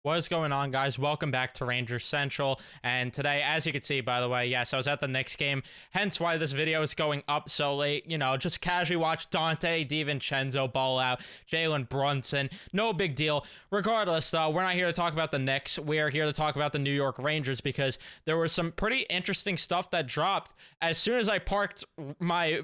What is going on, guys? Welcome back to Rangers Central. And today, as you can see, by the way, yes, I was at the Knicks game, hence why this video is going up so late. You know, just casually watch Dante DiVincenzo ball out, Jalen Brunson. No big deal. Regardless, though, we're not here to talk about the Knicks. We are here to talk about the New York Rangers because there was some pretty interesting stuff that dropped as soon as I parked my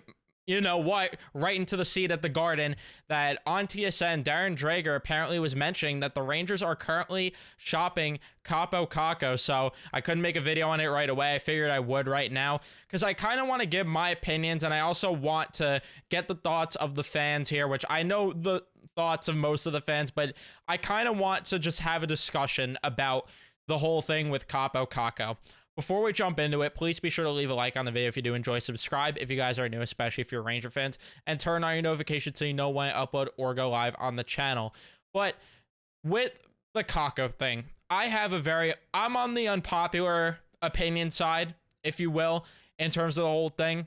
right into the seat at the Garden, that on TSN, Darren Drager apparently was mentioning that the Rangers are currently shopping Kaapo Kakko. So I couldn't make a video on it right away. I figured I would right now because I kind of want to give my opinions, and I also want to get the thoughts of the fans here, which I know the thoughts of most of the fans, but I kind of want to just have a discussion about the whole thing with Kaapo Kakko. Before we jump into it, please be sure to leave a like on the video if you do enjoy. Subscribe if you guys are new, especially if you're Ranger fans, and turn on your notifications so you know when I upload or go live on the channel. But with the Kakko thing, I'm on the unpopular opinion side, if you will, in terms of the whole thing.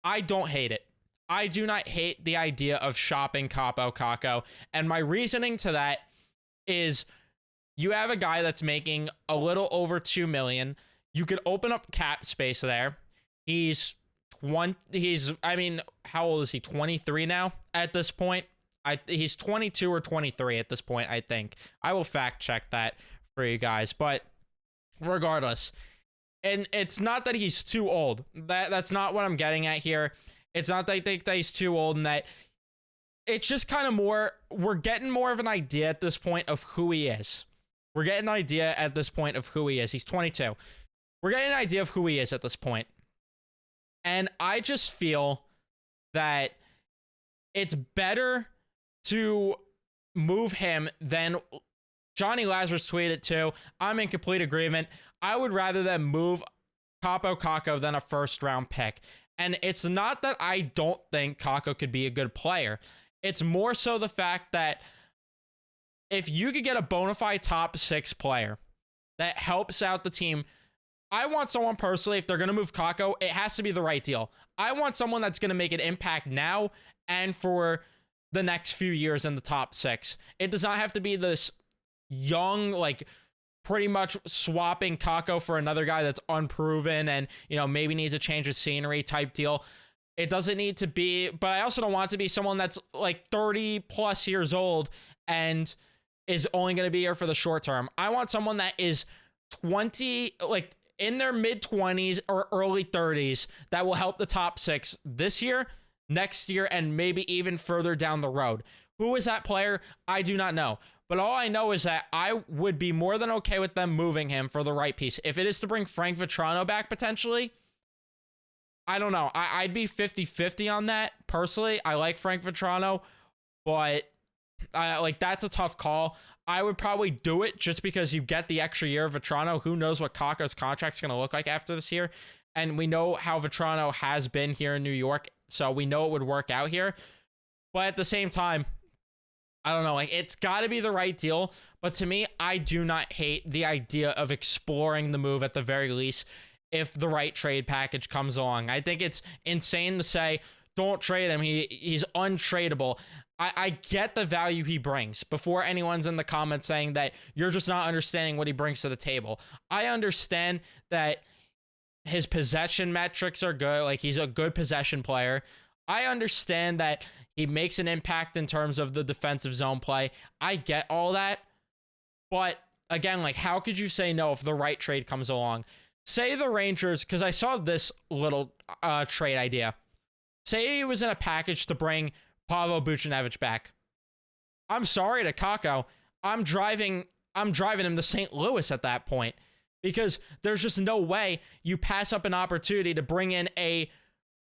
I don't hate it. I do not hate the idea of shopping Kaapo Kakko, and my reasoning to that is you have a guy that's making a little over $2 million. You could open up cap space there. He's how old is he? 23 now at this point. He's 22 or 23 at this point, I think. I will fact check that for you guys. But regardless, and it's not that he's too old. That's not what I'm getting at here. It's not that I think that he's too old, and that it's just kind of we're getting more of an idea at this point of who he is. We're getting an idea at this point of who he is. He's 22. We're getting an idea of who he is at this point. And I just feel that it's better to move him than Johnny Lazarus tweeted too. I'm in complete agreement. I would rather them move Kaapo Kakko than a first round pick. And it's not that I don't think Kakko could be a good player. It's more so the fact that if you could get a bona fide top 6 player that helps out the team, I want someone personally, if they're going to move Kakko, it has to be the right deal. I want someone that's going to make an impact now and for the next few years in the top 6. It does not have to be this young, like, pretty much swapping Kakko for another guy that's unproven and, maybe needs a change of scenery type deal. It doesn't need to be, but I also don't want it to be someone that's like 30 plus years old and is only going to be here for the short term. I want someone that is 20, like, in their mid-20s or early 30s that will help the top 6 this year, next year, and maybe even further down the road. Who is that player? I do not know. But all I know is that I would be more than okay with them moving him for the right piece. If it is to bring Frank Vatrano back potentially, I don't know. I'd be 50-50 on that, personally. I like Frank Vatrano, but that's a tough call. I would probably do it just because you get the extra year of Vatrano. Who knows what Kakko's contract's going to look like after this year. And we know how Vatrano has been here in New York, so we know it would work out here. But at the same time, I don't know. It's got to be the right deal. But to me, I do not hate the idea of exploring the move at the very least if the right trade package comes along. I think it's insane to say, don't trade him. He's untradeable. I get the value he brings before anyone's in the comments saying that you're just not understanding what he brings to the table. I understand that his possession metrics are good. Like, he's a good possession player. I understand that he makes an impact in terms of the defensive zone play. I get all that. But again, how could you say no if the right trade comes along? Say the Rangers, because I saw this little trade idea. Say he was in a package to bring Pavel Buchnevich back. I'm sorry to Kakko. I'm driving him to St. Louis at that point, because there's just no way you pass up an opportunity to bring in a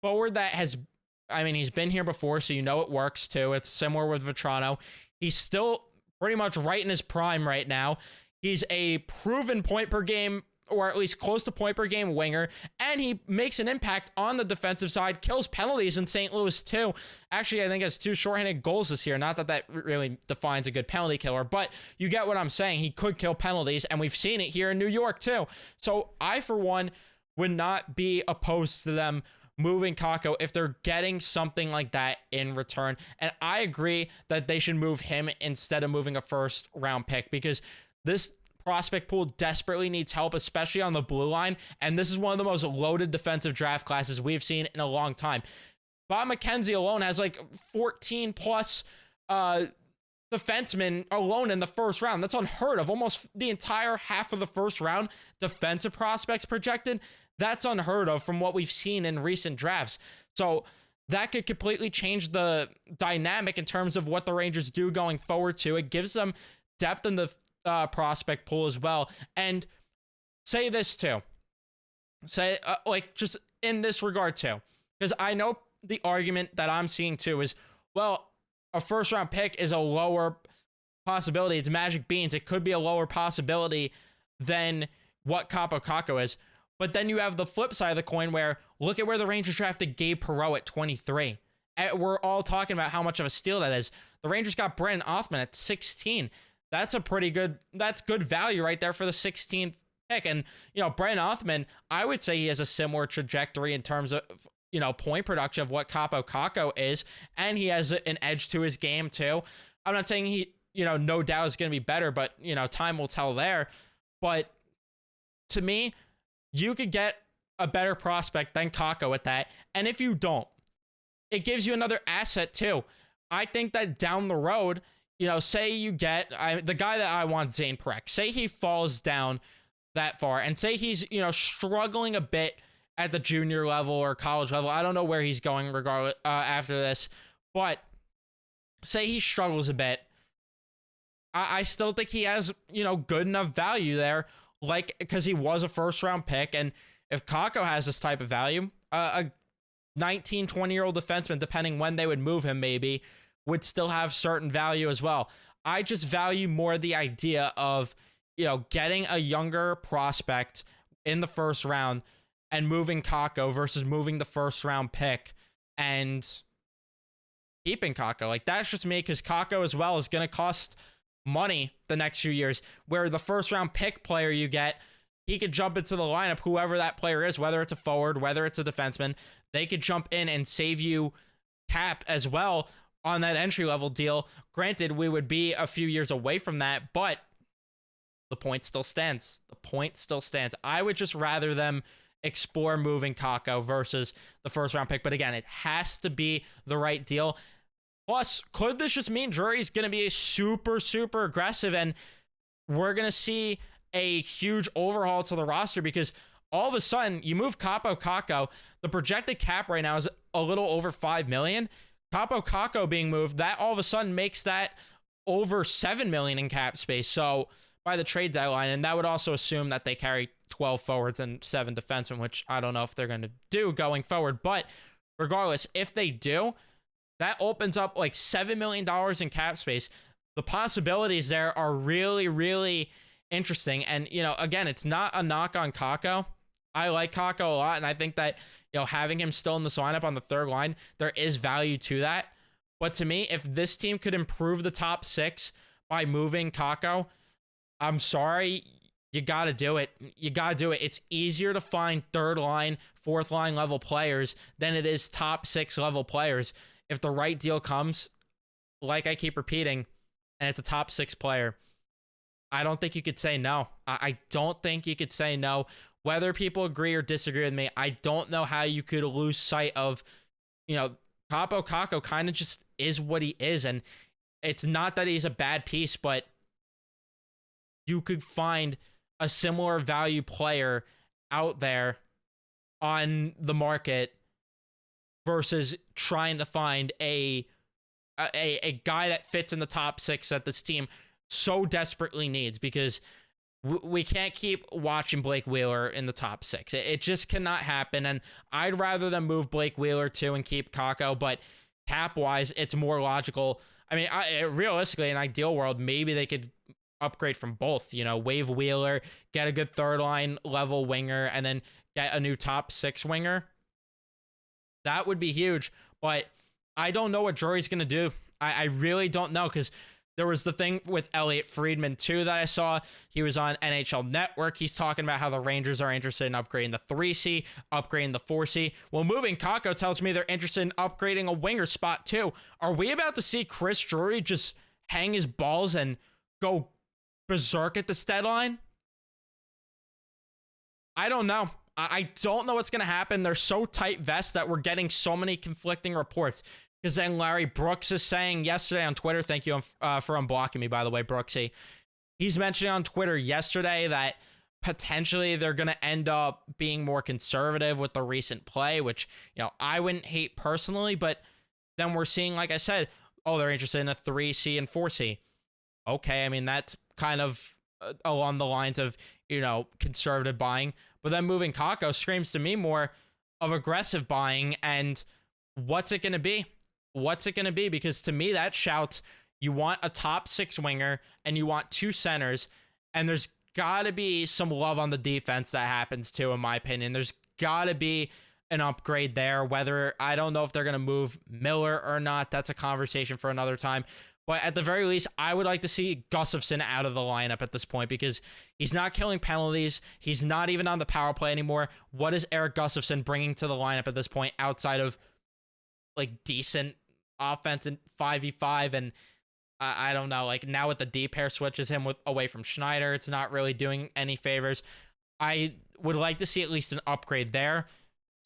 forward that he's been here before, so it works too. It's similar with Vatrano. He's still pretty much right in his prime right now. He's a proven point per game, or at least close to point per game winger, and he makes an impact on the defensive side, kills penalties in St. Louis too. Actually, I think has 2 shorthanded goals this year. Not that really defines a good penalty killer, but you get what I'm saying. He could kill penalties, and we've seen it here in New York too. So I, for one, would not be opposed to them moving Kakko if they're getting something like that in return. And I agree that they should move him instead of moving a first round pick, because this prospect pool desperately needs help, especially on the blue line. And this is one of the most loaded defensive draft classes we've seen in a long time. Bob McKenzie alone has like 14 plus defensemen alone in the first round. That's unheard of. Almost the entire half of the first round defensive prospects projected. That's unheard of from what we've seen in recent drafts. So that could completely change the dynamic in terms of what the Rangers do going forward too. It gives them depth in the prospect pool as well. And say this too. Say like just in this regard too. Because I know the argument that I'm seeing too is, well, a first round pick is a lower possibility. It's Magic Beans. It could be a lower possibility than what Kaapo Kakko is. But then you have the flip side of the coin where look at where the Rangers drafted Gabe Perreault at 23. And we're all talking about how much of a steal that is. The Rangers got Brennan Othmann at 16. That's a pretty good, that's good value right there for the 16th pick. And, you know, Brennan Othmann, I would say he has a similar trajectory in terms of, you know, point production of what Kaapo Kakko is. And he has an edge to his game too. I'm not saying he, you know, no doubt is going to be better, but, you know, time will tell there. But to me, you could get a better prospect than Kakko at that. And if you don't, it gives you another asset too. I think that down the road, you know, say you get the guy that I want, Zane Parekh, say he falls down that far and say he's, you know, struggling a bit at the junior level or college level. I don't know where he's going regardless after this, but say he struggles a bit. I still think he has, you know, good enough value there, like, because he was a first round pick. And if Kakko has this type of value, a 19, 20-year-old defenseman, depending when they would move him, maybe would still have certain value as well. I just value more the idea of, you know, getting a younger prospect in the first round and moving Kakko versus moving the first round pick and keeping Kakko. Like, that's just me, because Kakko as well is going to cost money the next few years, where the first round pick player you get, he could jump into the lineup, whoever that player is, whether it's a forward, whether it's a defenseman, they could jump in and save you cap as well on that entry level deal. Granted, we would be a few years away from that, but the point still stands. The point still stands. I would just rather them explore moving Kakko versus the first round pick. But again, it has to be the right deal. Plus, could this just mean Drury's going to be super, super aggressive and we're going to see a huge overhaul to the roster? Because all of a sudden, you move Kaapo Kakko, the projected cap right now is a little over $5 million. Kaapo Kakko being moved, that all of a sudden makes that over $7 million in cap space. So by the trade deadline, and that would also assume that they carry 12 forwards and 7 defensemen, which I don't know if they're going to do going forward. But regardless, if they do, that opens up like $7 million in cap space. The possibilities there are really, really interesting. And, you know, again, it's not a knock on Kakko. I like Kakko a lot, and I think that, you know, having him still in this lineup on the third line, there is value to that. But to me, if this team could improve the top 6 by moving Kakko, I'm sorry, you got to do it. You got to do it. It's easier to find third line, fourth line level players than it is top 6 level players. If the right deal comes, like I keep repeating, and it's a top 6 player, I don't think you could say no. I don't think you could say no. Whether people agree or disagree with me, I don't know how you could lose sight of, you know, Kaapo Kakko kind of just is what he is. And it's not that he's a bad piece, but you could find a similar value player out there on the market versus trying to find a guy that fits in the top 6 that this team so desperately needs, because we can't keep watching Blake Wheeler in the top 6. It just cannot happen. And I'd rather them move Blake Wheeler too and keep Kakko, but cap-wise, it's more logical. I mean, realistically, in an ideal world, maybe they could upgrade from both, you know, waive Wheeler, get a good third line level winger, and then get a new top 6 winger. That would be huge, but I don't know what Drury's going to do. I really don't know, because there was the thing with Elliot Friedman, too, that I saw. He was on NHL Network. He's talking about how the Rangers are interested in upgrading the 3C, upgrading the 4C. Well, moving Kakko tells me they're interested in upgrading a winger spot, too. Are we about to see Chris Drury just hang his balls and go berserk at this deadline? I don't know. I don't know what's going to happen. They're so tight vests that we're getting so many conflicting reports. Because then Larry Brooks is saying yesterday on Twitter, thank you for unblocking me, by the way, Brooksy. He's mentioning on Twitter yesterday that potentially they're going to end up being more conservative with the recent play, which, you know, I wouldn't hate personally, but then we're seeing, like I said, oh, they're interested in a 3C and 4C. Okay, I mean, that's kind of along the lines of, you know, conservative buying. But then moving Kakko screams to me more of aggressive buying. And what's it going to be? What's it going to be? Because to me, that shouts you want a top 6 winger and you want 2 centers. And there's got to be some love on the defense that happens too, in my opinion. There's got to be an upgrade there. Whether, I don't know if they're going to move Miller or not. That's a conversation for another time. But at the very least, I would like to see Gustafsson out of the lineup at this point because he's not killing penalties. He's not even on the power play anymore. What is Eric Gustafsson bringing to the lineup at this point outside of like decent offense and 5v5? And I don't know, like now with the D pair switches him away from Schneider, it's not really doing any favors. I would like to see at least an upgrade there.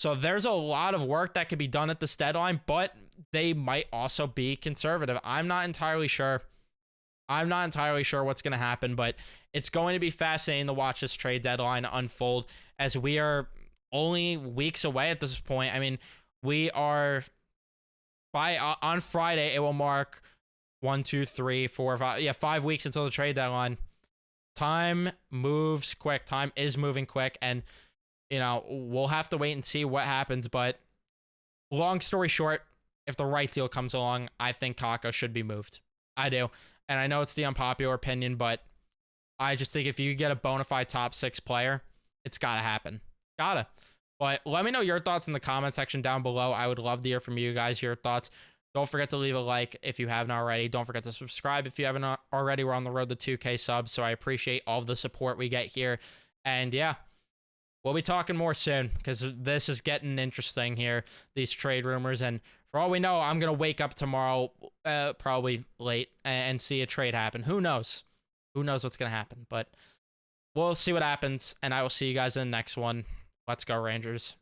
So there's a lot of work that could be done at this deadline, but they might also be conservative. I'm not entirely sure. I'm not entirely sure what's going to happen, but it's going to be fascinating to watch this trade deadline unfold as we are only weeks away at this point. I mean, we are on Friday, it will mark 1, 2, 3, 4, 5. Yeah, 5 weeks until the trade deadline. Time moves quick. Time is moving quick, and you know, we'll have to wait and see what happens. But long story short, if the right deal comes along, I think Kakko should be moved. I do. And I know it's the unpopular opinion, but I just think if you get a bona fide top 6 player, it's got to happen. Gotta. But let me know your thoughts in the comment section down below. I would love to hear from you guys, your thoughts. Don't forget to leave a like if you haven't already. Don't forget to subscribe if you haven't already. We're on the road to 2K subs, so I appreciate all the support we get here. And yeah, we'll be talking more soon because this is getting interesting here, these trade rumors. And for all we know, I'm going to wake up tomorrow, probably late, and see a trade happen. Who knows? Who knows what's going to happen? But we'll see what happens, and I will see you guys in the next one. Let's go, Rangers.